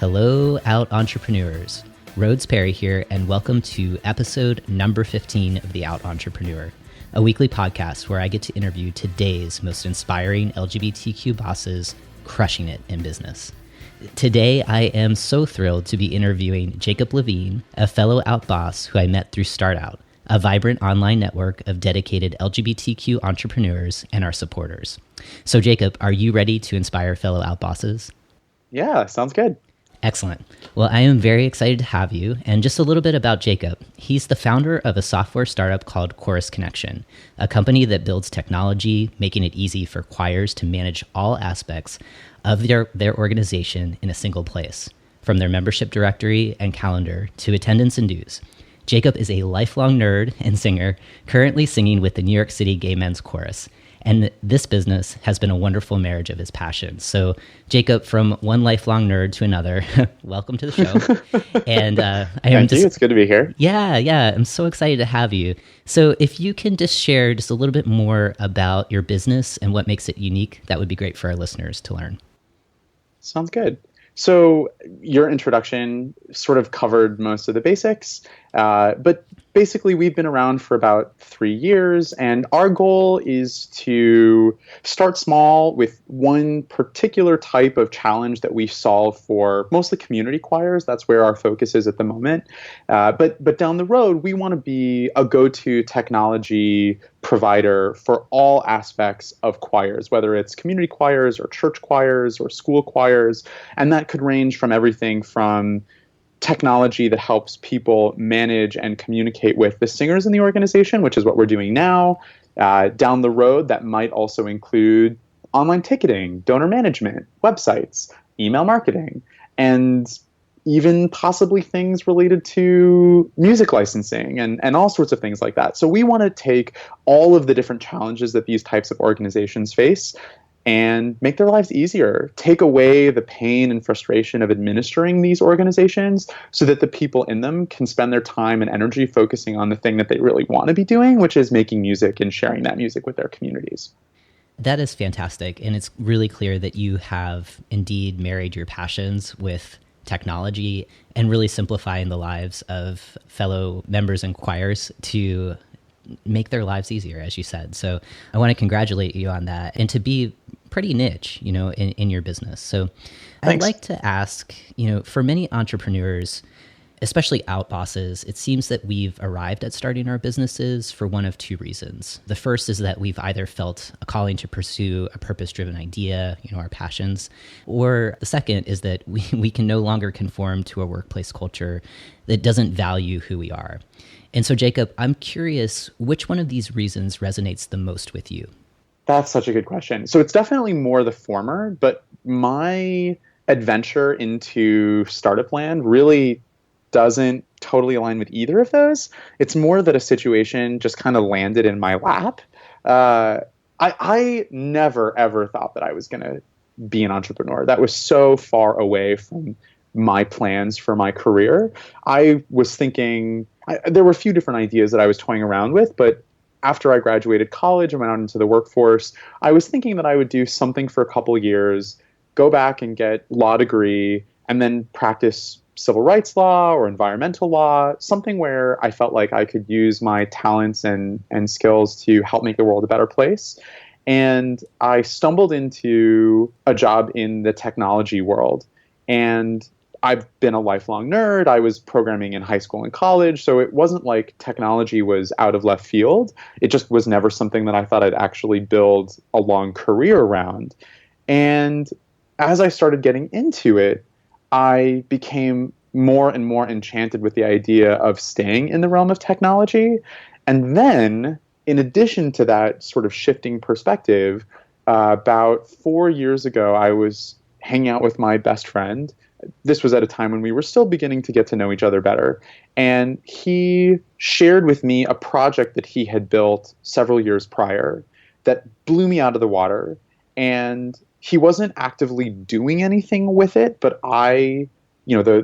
Hello, out entrepreneurs. Rhodes Perry here, and welcome to episode number 15 of The Out Entrepreneur, a weekly podcast where I get to interview today's most inspiring LGBTQ bosses crushing it in business. Today, I am so thrilled to be interviewing Jacob Levine, a fellow out boss who I met through StartOut, a vibrant online network of dedicated LGBTQ entrepreneurs and our supporters. So Jacob, are you ready to inspire fellow out bosses? Yeah, sounds good. Excellent. Well, I am very excited to have you. And just a little bit about Jacob. He's the founder of a software startup called Chorus Connection, a company that builds technology, making it easy for choirs to manage all aspects of their organization in a single place, from their membership directory and calendar to attendance and dues. Jacob is a lifelong nerd and singer, currently singing with the New York City Gay Men's Chorus. And this business has been a wonderful marriage of his passions. So, Jacob, from one lifelong nerd to another, welcome to the show. And Thank you. It's good to be here. Yeah. I'm so excited to have you. So, if you can just share just a little bit more about your business and what makes it unique, that would be great for our listeners to learn. Sounds good. So your introduction sort of covered most of the basics, but basically we've been around for about 3 years, and our goal is to start small with one particular type of challenge that we solve for mostly community choirs. That's where our focus is at the moment. But down the road, we want to be a go-to technology provider for all aspects of choirs, whether it's community choirs or church choirs or school choirs. And that could range from everything from technology that helps people manage and communicate with the singers in the organization, which is what we're doing now. Down the road, that might also include online ticketing, donor management, websites, email marketing, and even possibly things related to music licensing and all sorts of things like that. So we want to take all of the different challenges that these types of organizations face and make their lives easier, take away the pain and frustration of administering these organizations so that the people in them can spend their time and energy focusing on the thing that they really want to be doing, which is making music and sharing that music with their communities. That is fantastic. And it's really clear that you have indeed married your passions with technology and really simplifying the lives of fellow members and choirs to make their lives easier, as you said. So I want to congratulate you on that and to be pretty niche, in your business. So Thanks. I'd like to ask, for many entrepreneurs, especially out bosses, it seems that we've arrived at starting our businesses for one of two reasons. The first is that we've either felt a calling to pursue a purpose-driven idea, our passions, or the second is that we can no longer conform to a workplace culture that doesn't value who we are. And so, Jacob, I'm curious, which one of these reasons resonates the most with you? That's such a good question. So it's definitely more the former, but my adventure into startup land really doesn't totally align with either of those. It's more that a situation just kind of landed in my lap. I never, ever thought that I was going to be an entrepreneur. That was so far away from my plans for my career. I was thinking, there were a few different ideas that I was toying around with, but after I graduated college and went out into the workforce, I was thinking that I would do something for a couple of years, go back and get law degree, and then practice civil rights law or environmental law, something where I felt like I could use my talents and skills to help make the world a better place. And I stumbled into a job in the technology world. And I've been a lifelong nerd. I was programming in high school and college, so it wasn't like technology was out of left field. It just was never something that I thought I'd actually build a long career around. And as I started getting into it, I became more and more enchanted with the idea of staying in the realm of technology. And then, in addition to that sort of shifting perspective, about 4 years ago, I was hanging out with my best friend. This was at a time when we were still beginning to get to know each other better. And he shared with me a project that he had built several years prior that blew me out of the water. And he wasn't actively doing anything with it, but the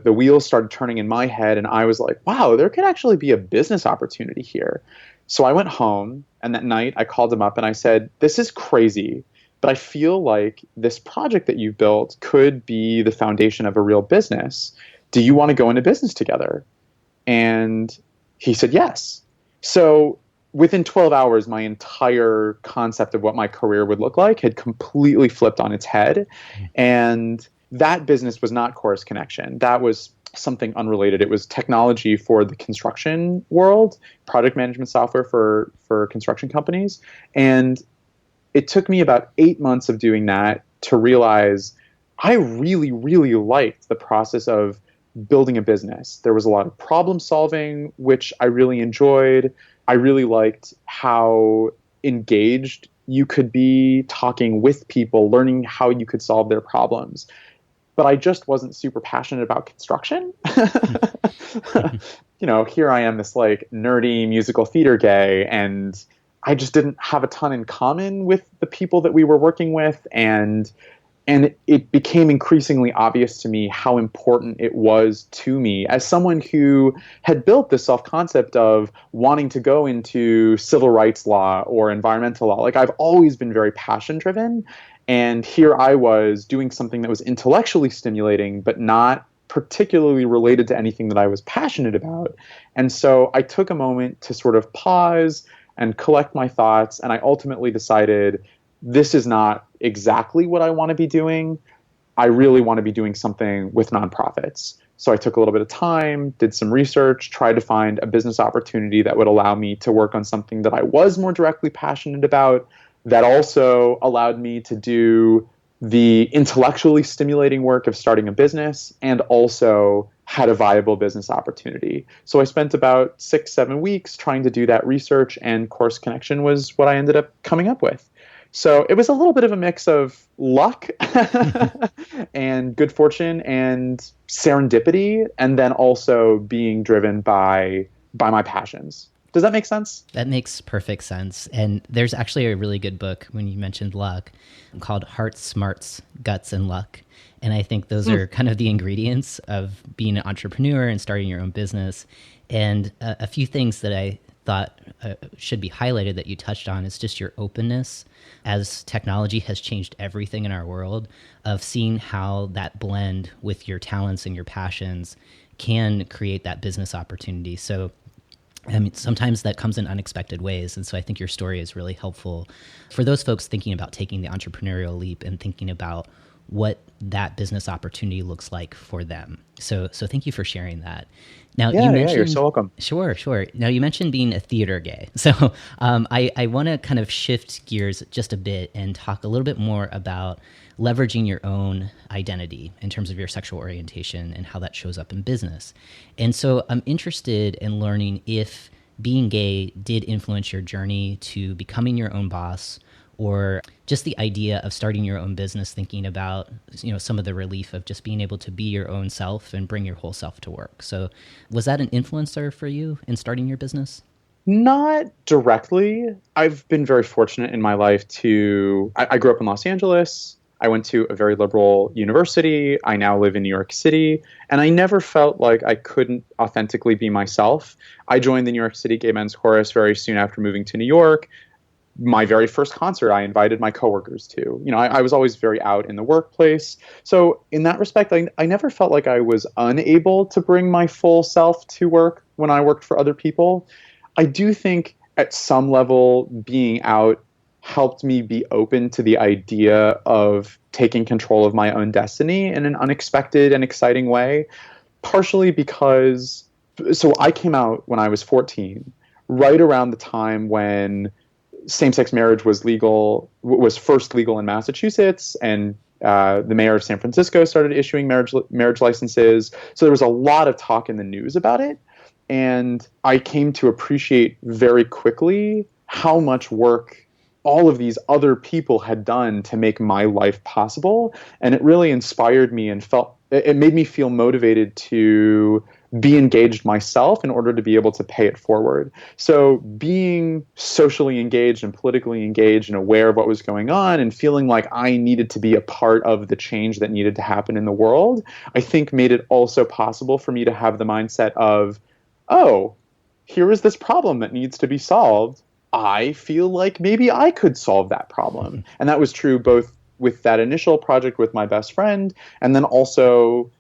wheels started turning in my head, and I was like, wow, there could actually be a business opportunity here. So I went home, and that night I called him up and I said, this is crazy, but I feel like this project that you've built could be the foundation of a real business. Do you want to go into business together? And he said yes. So within 12 hours, my entire concept of what my career would look like had completely flipped on its head. And that business was not Chorus Connection. That was something unrelated. It was technology for the construction world, project management software for construction companies. And it took me about 8 months of doing that to realize I really, really liked the process of building a business. There was a lot of problem solving, which I really enjoyed. I really liked how engaged you could be talking with people, learning how you could solve their problems. But I just wasn't super passionate about construction. Here I am, this like nerdy musical theater gay, and I just didn't have a ton in common with the people that we were working with. And it became increasingly obvious to me how important it was to me as someone who had built this self-concept of wanting to go into civil rights law or environmental law. Like, I've always been very passion-driven, and here I was doing something that was intellectually stimulating, but not particularly related to anything that I was passionate about. And so I took a moment to sort of pause and collect my thoughts, and I ultimately decided this is not exactly what I want to be doing. I really want to be doing something with nonprofits. So I took a little bit of time, did some research, tried to find a business opportunity that would allow me to work on something that I was more directly passionate about, that also allowed me to do the intellectually stimulating work of starting a business and also had a viable business opportunity. So I spent about 6-7 weeks trying to do that research, and Chorus Connection was what I ended up coming up with. So it was a little bit of a mix of luck and good fortune and serendipity, and then also being driven by my passions. Does that make sense? That makes perfect sense. And there's actually a really good book, when you mentioned luck, called Hearts, Smarts, Guts, and Luck. And I think those are kind of the ingredients of being an entrepreneur and starting your own business. And a few things that I thought should be highlighted that you touched on is just your openness, as technology has changed everything in our world, of seeing how that blend with your talents and your passions can create that business opportunity. So I mean, sometimes that comes in unexpected ways. And so I think your story is really helpful for those folks thinking about taking the entrepreneurial leap and thinking about what that business opportunity looks like for them. So thank you for sharing that. Now, you mentioned, you're so welcome. Sure. Now, you mentioned being a theater gay. So I want to kind of shift gears just a bit and talk a little bit more about leveraging your own identity in terms of your sexual orientation and how that shows up in business. And so I'm interested in learning if being gay did influence your journey to becoming your own boss, or just the idea of starting your own business, thinking about, some of the relief of just being able to be your own self and bring your whole self to work. So was that an influencer for you in starting your business? Not directly. I've been very fortunate in my life I grew up in Los Angeles. I went to a very liberal university. I now live in New York City, and I never felt like I couldn't authentically be myself. I joined the New York City Gay Men's Chorus very soon after moving to New York. My very first concert, I invited my coworkers to. I was always very out in the workplace. So in that respect, I never felt like I was unable to bring my full self to work when I worked for other people. I do think at some level being out helped me be open to the idea of taking control of my own destiny in an unexpected and exciting way, partially because, so I came out when I was 14, right around the time when same-sex marriage was first legal in Massachusetts, and the mayor of San Francisco started issuing marriage licenses. So there was a lot of talk in the news about it. And I came to appreciate very quickly how much work all of these other people had done to make my life possible. And it really inspired me and it made me feel motivated to be engaged myself in order to be able to pay it forward. So being socially engaged and politically engaged and aware of what was going on and feeling like I needed to be a part of the change that needed to happen in the world, I think made it also possible for me to have the mindset of, oh, here is this problem that needs to be solved. I feel like maybe I could solve that problem. And that was true both with that initial project with my best friend, and then also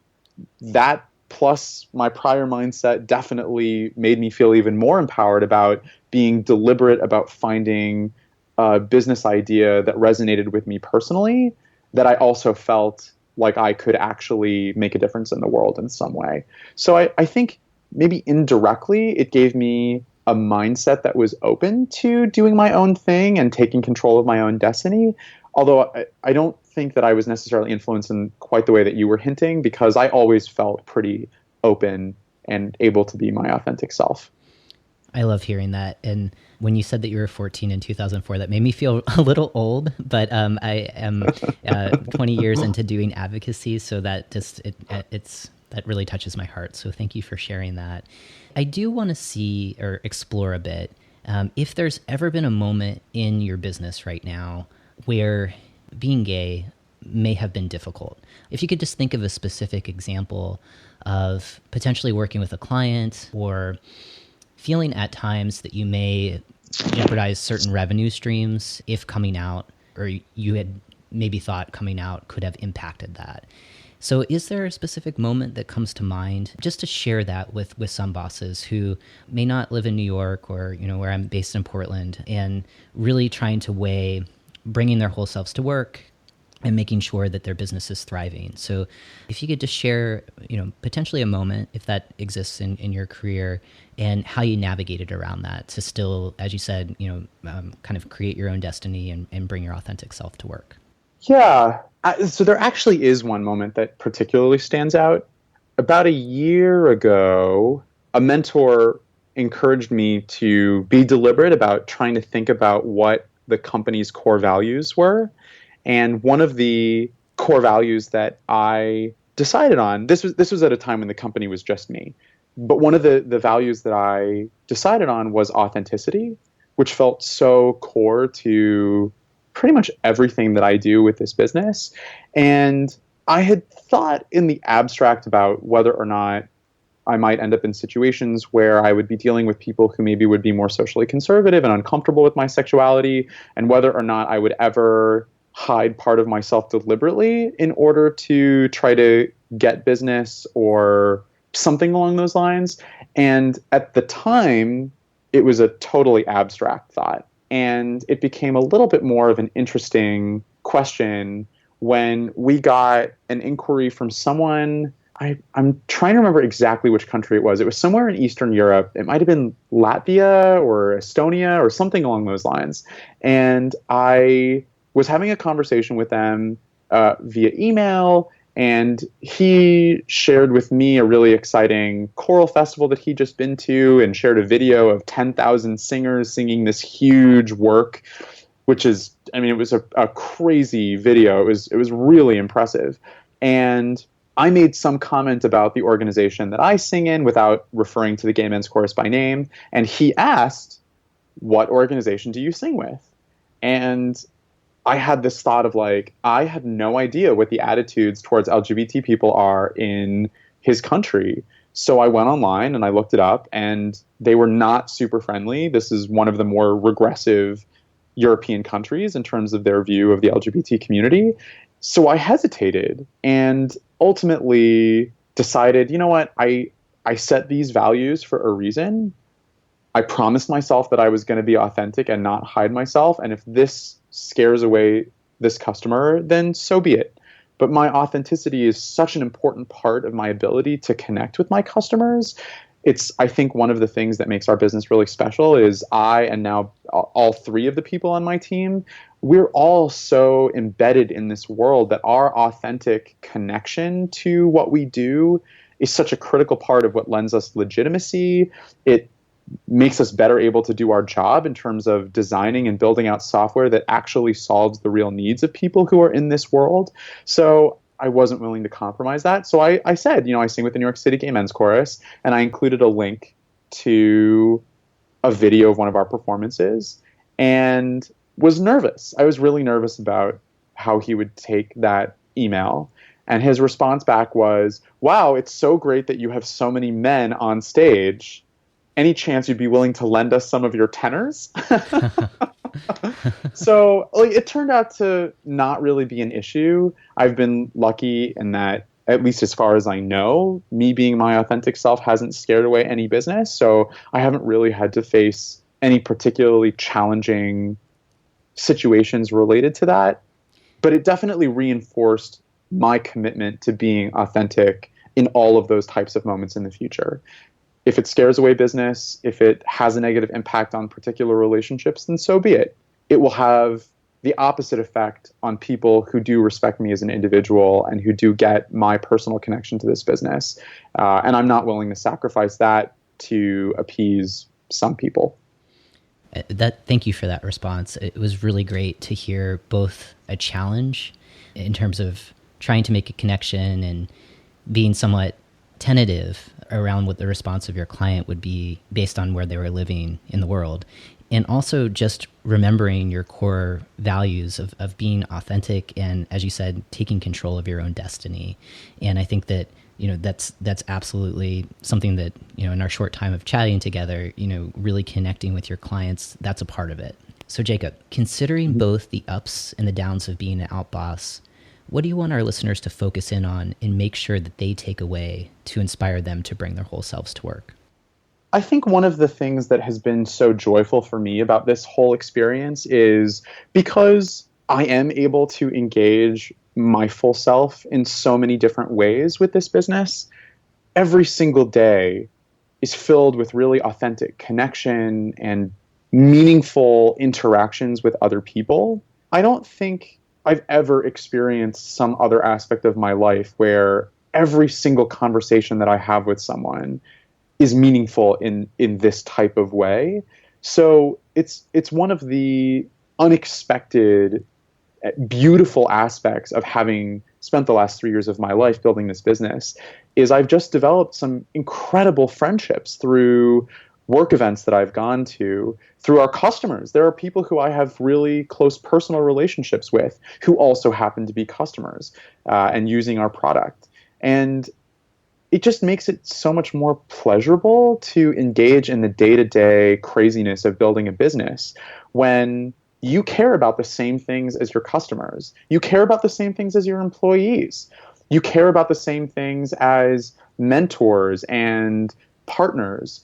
that plus my prior mindset definitely made me feel even more empowered about being deliberate about finding a business idea that resonated with me personally, that I also felt like I could actually make a difference in the world in some way. So I think maybe indirectly it gave me a mindset that was open to doing my own thing and taking control of my own destiny. Although I don't think that I was necessarily influenced in quite the way that you were hinting, because I always felt pretty open and able to be my authentic self. I love hearing that. And when you said that you were 14 in 2004, that made me feel a little old, but I am 20 years into doing advocacy. So that just, that really touches my heart. So thank you for sharing that. I do want to see or explore a bit if there's ever been a moment in your business right now where being gay may have been difficult. If you could just think of a specific example of potentially working with a client or feeling at times that you may jeopardize certain revenue streams if coming out, or you had maybe thought coming out could have impacted that. So is there a specific moment that comes to mind just to share that with some bosses who may not live in New York or, where I'm based in Portland, and really trying to weigh bringing their whole selves to work and making sure that their business is thriving. So if you could just share, potentially a moment, if that exists in your career, and how you navigated around that to still, as you said, kind of create your own destiny and bring your authentic self to work. Yeah. So there actually is one moment that particularly stands out. About a year ago, a mentor encouraged me to be deliberate about trying to think about what the company's core values were. And one of the core values that I decided on, this was at a time when the company was just me, but one of the values that I decided on was authenticity, which felt so core to pretty much everything that I do with this business. And I had thought in the abstract about whether or not I might end up in situations where I would be dealing with people who maybe would be more socially conservative and uncomfortable with my sexuality, and whether or not I would ever hide part of myself deliberately in order to try to get business or something along those lines. And at the time, it was a totally abstract thought. And it became a little bit more of an interesting question when we got an inquiry from someone. I'm trying to remember exactly which country it was. It was somewhere in Eastern Europe. It might have been Latvia or Estonia or something along those lines. And I was having a conversation with them via email, and he shared with me a really exciting choral festival that he'd just been to, and shared a video of 10,000 singers singing this huge work, which is, it was a crazy video. It was really impressive. And I made some comment about the organization that I sing in without referring to the Gay Men's Chorus by name. And he asked, "What organization do you sing with?" And I had this thought of I had no idea what the attitudes towards LGBT people are in his country. So I went online and I looked it up, and they were not super friendly. This is one of the more regressive European countries in terms of their view of the LGBT community. So I hesitated and ultimately decided, you know what, I set these values for a reason. I promised myself that I was going to be authentic and not hide myself. And if this scares away this customer, then so be it. But my authenticity is such an important part of my ability to connect with my customers. It's, I think, one of the things that makes our business really special is I, and now all three of the people on my team, we're all so embedded in this world that our authentic connection to what we do is such a critical part of what lends us legitimacy. It makes us better able to do our job in terms of designing and building out software that actually solves the real needs of people who are in this world. So I wasn't willing to compromise that. So I said, I sing with the New York City Gay Men's Chorus, and I included a link to a video of one of our performances, and was nervous. I was really nervous about how he would take that email. And his response back was, "Wow, it's so great that you have so many men on stage. any chance you'd be willing to lend us some of your tenors? So like, it turned out to not really be an issue. I've been lucky in that, at least as far as I know, me being my authentic self hasn't scared away any business. So I haven't really had to face any particularly challenging situations related to that. But it definitely reinforced my commitment to being authentic in all of those types of moments in the future. If it scares away business, if it has a negative impact on particular relationships, then so be it. It will have the opposite effect on people who do respect me as an individual and who do get my personal connection to this business. And I'm not willing to sacrifice that to appease some people. Thank you for that response. It was really great to hear both a challenge in terms of trying to make a connection and being somewhat tentative around what the response of your client would be based on where they were living in the world. And also just remembering your core values of being authentic and, as you said, taking control of your own destiny. And I think that, that's absolutely something that, in our short time of chatting together, really connecting with your clients, that's a part of it. So Jacob, considering both the ups and the downs of being an outboss, what do you want our listeners to focus in on and make sure that they take away to inspire them to bring their whole selves to work? I think one of the things that has been so joyful for me about this whole experience is because I am able to engage my full self in so many different ways with this business, every single day is filled with really authentic connection and meaningful interactions with other people. I don't think I've ever experienced some other aspect of my life where every single conversation that I have with someone is meaningful in this type of way. So it's one of the unexpected, beautiful aspects of having spent the last 3 years of my life building this business is I've just developed some incredible friendships through work events that I've gone to, through our customers. There are people who I have really close personal relationships with who also happen to be customers and using our product. And it just makes it so much more pleasurable to engage in the day-to-day craziness of building a business when you care about the same things as your customers. You care about the same things as your employees. You care about the same things as mentors and partners,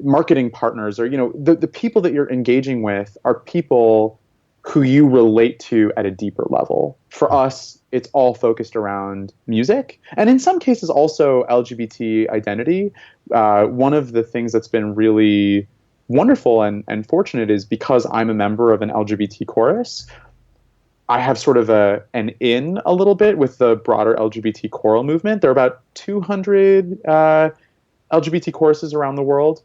marketing partners, or the people that you're engaging with are people who you relate to at a deeper level. For us, it's all focused around music, and in some cases also LGBT identity. One of the things that's been really wonderful and fortunate is because I'm a member of an LGBT chorus, I have sort of an in a little bit with the broader LGBT choral movement. There are about 200 LGBT choruses around the world,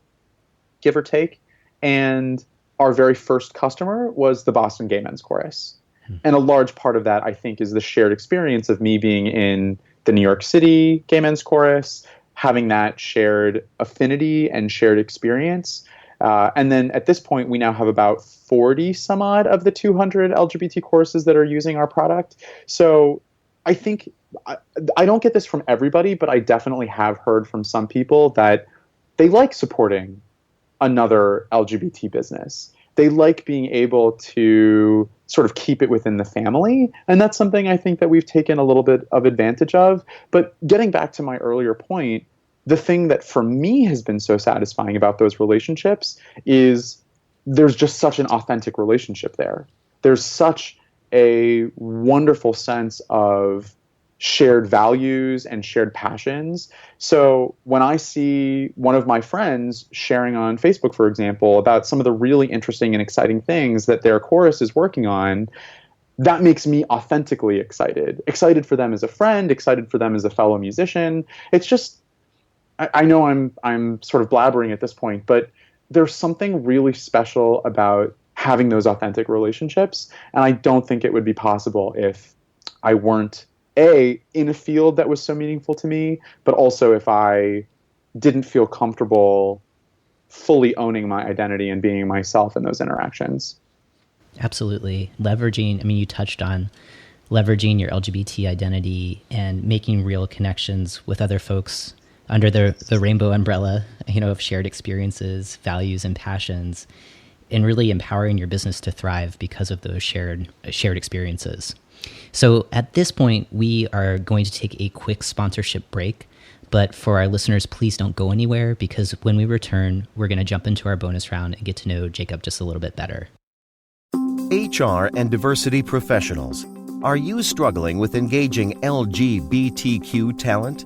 give or take, and our very first customer was the Boston Gay Men's Chorus. And a large part of that, I think, is the shared experience of me being in the New York City Gay Men's Chorus, having that shared affinity and shared experience. And then at this point, we now have about 40 some odd of the 200 LGBT choruses that are using our product. So I think I don't get this from everybody, but I definitely have heard from some people that they like supporting another LGBT business. They like being able to sort of keep it within the family. And that's something I think that we've taken a little bit of advantage of. But getting back to my earlier point, the thing that for me has been so satisfying about those relationships is there's just such an authentic relationship there. There's such a wonderful sense of shared values and shared passions. So when I see one of my friends sharing on Facebook, for example, about some of the really interesting and exciting things that their chorus is working on, that makes me authentically excited for them as a friend, excited for them as a fellow musician. It's just, I know I'm sort of blabbering at this point, but there's something really special about having those authentic relationships. And I don't think it would be possible if I weren't in a field that was so meaningful to me, but also if I didn't feel comfortable fully owning my identity and being myself in those interactions. Absolutely. You touched on leveraging your LGBT identity and making real connections with other folks under the rainbow umbrella, of shared experiences, values, and passions, and really empowering your business to thrive because of those shared experiences. So at this point, we are going to take a quick sponsorship break. But for our listeners, please don't go anywhere, because when we return, we're going to jump into our bonus round and get to know Jacob just a little bit better. HR and diversity professionals. Are you struggling with engaging LGBTQ talent?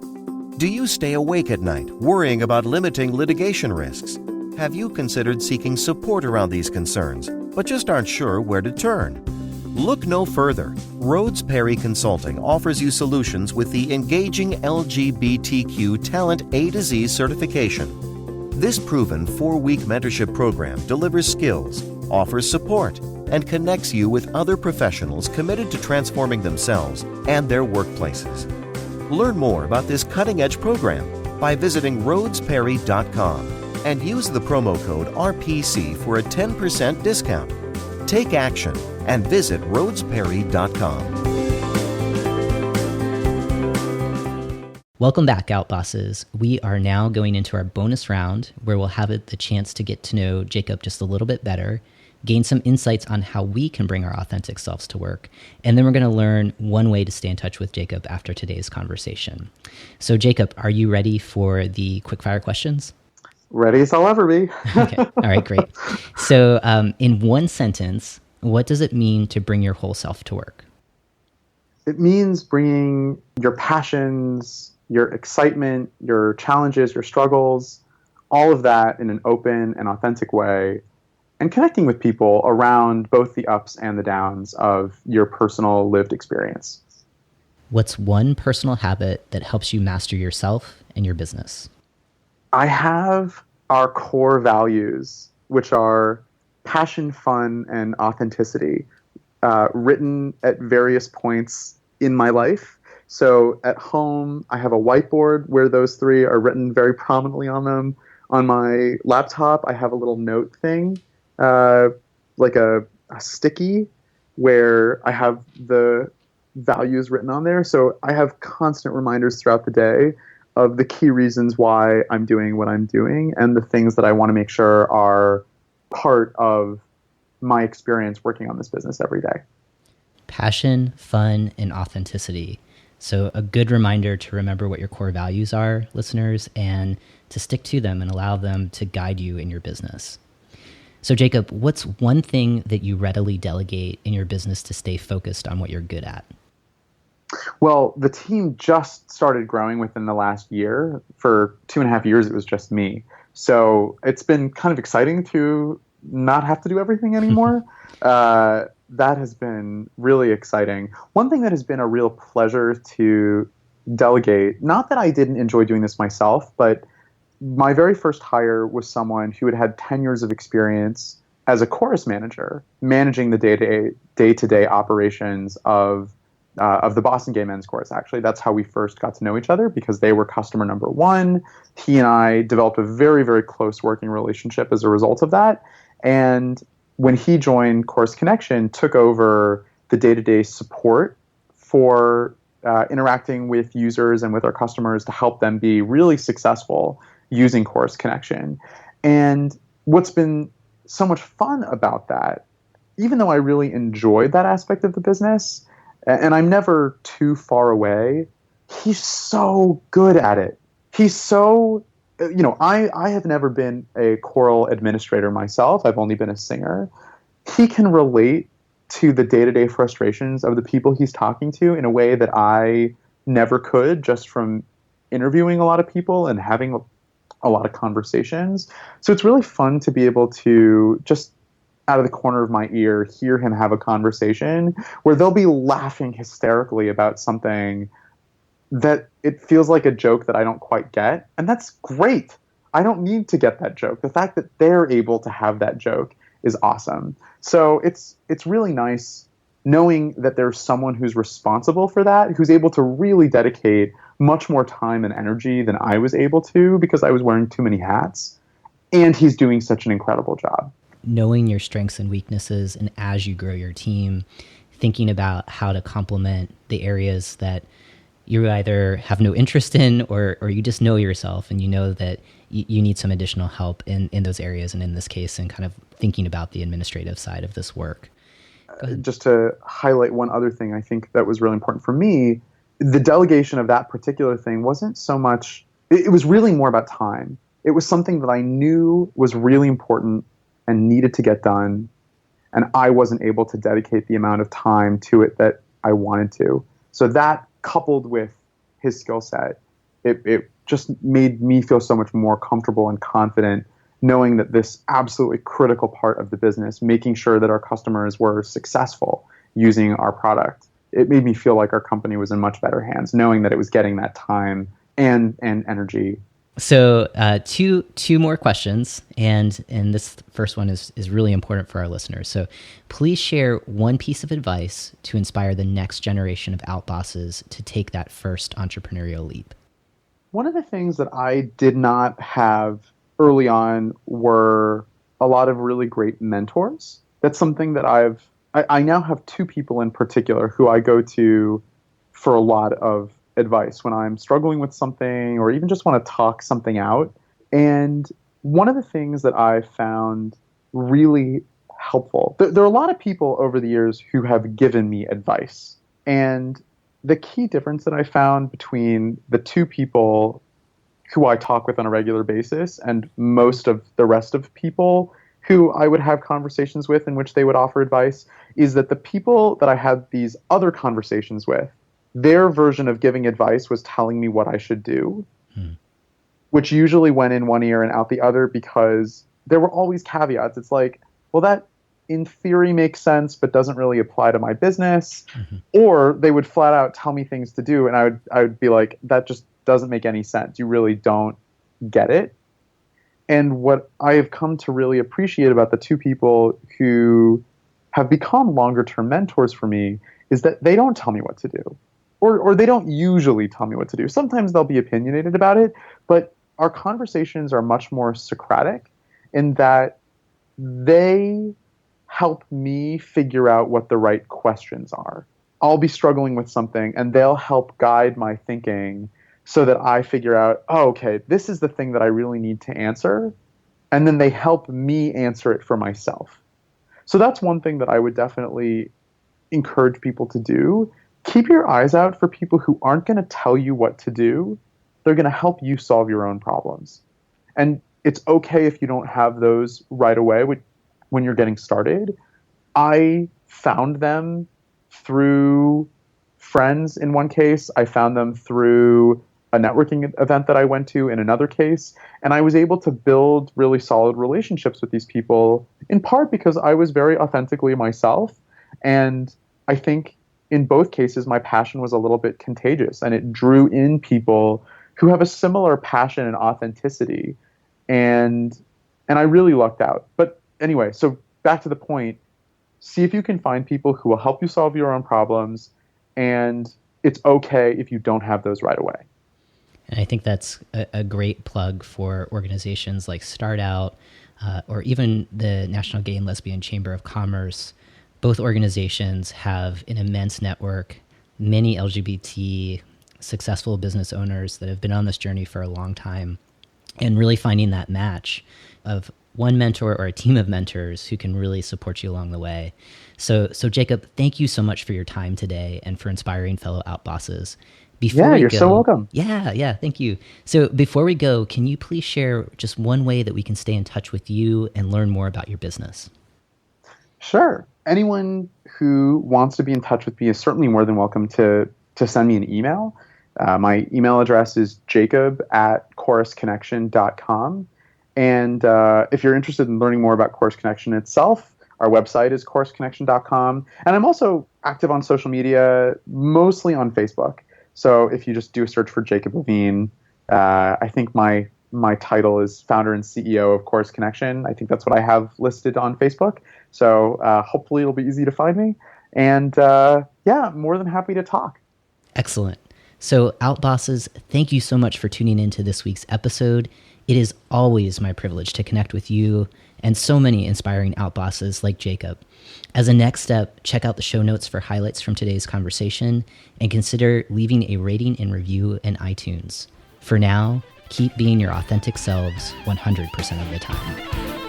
Do you stay awake at night worrying about limiting litigation risks? Have you considered seeking support around these concerns, but just aren't sure where to turn? Look no further. Rhodes Perry Consulting offers you solutions with the Engaging LGBTQ Talent A to Z certification. This proven 4-week mentorship program delivers skills, offers support, and connects you with other professionals committed to transforming themselves and their workplaces. Learn more about this cutting-edge program by visiting rhodesperry.com and use the promo code RPC for a 10% discount. Take action and visit rhodesperry.com. Welcome back, Outbosses. We are now going into our bonus round, where we'll have the chance to get to know Jacob just a little bit better, gain some insights on how we can bring our authentic selves to work, and then we're going to learn one way to stay in touch with Jacob after today's conversation. So Jacob, are you ready for the quickfire questions? Ready as I'll ever be. Okay. All right, great. So in one sentence, what does it mean to bring your whole self to work? It means bringing your passions, your excitement, your challenges, your struggles, all of that in an open and authentic way, and connecting with people around both the ups and the downs of your personal lived experience. What's one personal habit that helps you master yourself and your business? I have our core values, which are passion, fun, and authenticity, written at various points in my life. So at home, I have a whiteboard where those three are written very prominently on them. On my laptop, I have a little note thing, like a sticky, where I have the values written on there. So I have constant reminders throughout the day of the key reasons why I'm doing what I'm doing and the things that I want to make sure are part of my experience working on this business every day. Passion, fun, and authenticity. So a good reminder to remember what your core values are, listeners, and to stick to them and allow them to guide you in your business. So Jacob, what's one thing that you readily delegate in your business to stay focused on what you're good at? Well, the team just started growing within the last year. For 2.5 years, it was just me. So it's been kind of exciting to not have to do everything anymore. That has been really exciting. One thing that has been a real pleasure to delegate, not that I didn't enjoy doing this myself, but my very first hire was someone who had 10 years of experience as a chorus manager, managing the day-to-day operations of the Boston Gay Men's Chorus. Actually, that's how we first got to know each other, because they were customer number one. He and I developed a very, very close working relationship as a result of that. And when he joined Chorus Connection, took over the day-to-day support for interacting with users and with our customers to help them be really successful using Chorus Connection. And what's been so much fun about that, even though I really enjoyed that aspect of the business, and I'm never too far away, he's so good at it. He's so, I have never been a choral administrator myself. I've only been a singer. He can relate to the day-to-day frustrations of the people he's talking to in a way that I never could, just from interviewing a lot of people and having a lot of conversations. So it's really fun to be able to just out of the corner of my ear hear him have a conversation where they'll be laughing hysterically about something that it feels like a joke that I don't quite get. And that's great. I don't need to get that joke. The fact that they're able to have that joke is awesome. So it's really nice knowing that there's someone who's responsible for that, who's able to really dedicate much more time and energy than I was able to because I was wearing too many hats. And he's doing such an incredible job. Knowing your strengths and weaknesses, and as you grow your team, thinking about how to complement the areas that you either have no interest in, or you just know yourself and you know that you need some additional help in those areas, and in this case, in kind of thinking about the administrative side of this work. Just to highlight one other thing, I think that was really important for me, the delegation of that particular thing wasn't so much, it was really more about time. It was something that I knew was really important and needed to get done, and I wasn't able to dedicate the amount of time to it that I wanted to. So that, coupled with his skill set, it just made me feel so much more comfortable and confident knowing that this absolutely critical part of the business, making sure that our customers were successful using our product, it made me feel like our company was in much better hands, knowing that it was getting that time and energy. So two more questions, and this first one is really important for our listeners. So please share one piece of advice to inspire the next generation of outbosses to take that first entrepreneurial leap. One of the things that I did not have early on were a lot of really great mentors. That's something that I now have two people in particular who I go to for a lot of advice when I'm struggling with something or even just want to talk something out. And one of the things that I found really helpful, there are a lot of people over the years who have given me advice. And the key difference that I found between the two people who I talk with on a regular basis and most of the rest of people who I would have conversations with in which they would offer advice is that the people that I had these other conversations with, their version of giving advice was telling me what I should do, which usually went in one ear and out the other because there were always caveats. It's like, well, that in theory makes sense, but doesn't really apply to my business. Or they would flat out tell me things to do, and I would be like, that just doesn't make any sense. You really don't get it. And what I have come to really appreciate about the two people who have become longer term mentors for me is that they don't tell me what to do, or they don't usually tell me what to do. Sometimes they'll be opinionated about it, but our conversations are much more Socratic in that they help me figure out what the right questions are. I'll be struggling with something and they'll help guide my thinking so that I figure out, oh, okay, this is the thing that I really need to answer. And then they help me answer it for myself. So that's one thing that I would definitely encourage people to do. Keep your eyes out for people who aren't going to tell you what to do. They're going to help you solve your own problems. And it's okay if you don't have those right away when you're getting started. I found them through friends in one case. I found them through a networking event that I went to in another case. And I was able to build really solid relationships with these people, in part because I was very authentically myself. And I think in both cases, my passion was a little bit contagious and it drew in people who have a similar passion and authenticity. And I really lucked out. But anyway, so back to the point, see if you can find people who will help you solve your own problems. And it's okay if you don't have those right away. And I think that's a great plug for organizations like StartOut or even the National Gay and Lesbian Chamber of Commerce. Both organizations have an immense network, many LGBT successful business owners that have been on this journey for a long time, and really finding that match of one mentor or a team of mentors who can really support you along the way. So Jacob, thank you so much for your time today and for inspiring fellow outbosses. You're so welcome. Yeah, thank you. So before we go, can you please share just one way that we can stay in touch with you and learn more about your business? Sure. Anyone who wants to be in touch with me is certainly more than welcome to send me an email. My email address is jacob@chorusconnection.com. And if you're interested in learning more about Chorus Connection itself, our website is chorusconnection.com. And I'm also active on social media, mostly on Facebook. So if you just do a search for Jacob Levine, I think my title is founder and CEO of Chorus Connection. I think that's what I have listed on Facebook. So hopefully it'll be easy to find me. And more than happy to talk. Excellent. So Outbosses, thank you so much for tuning into this week's episode. It is always my privilege to connect with you and so many inspiring outbosses like Jacob. As a next step, check out the show notes for highlights from today's conversation and consider leaving a rating and review in iTunes. For now, keep being your authentic selves 100% of the time.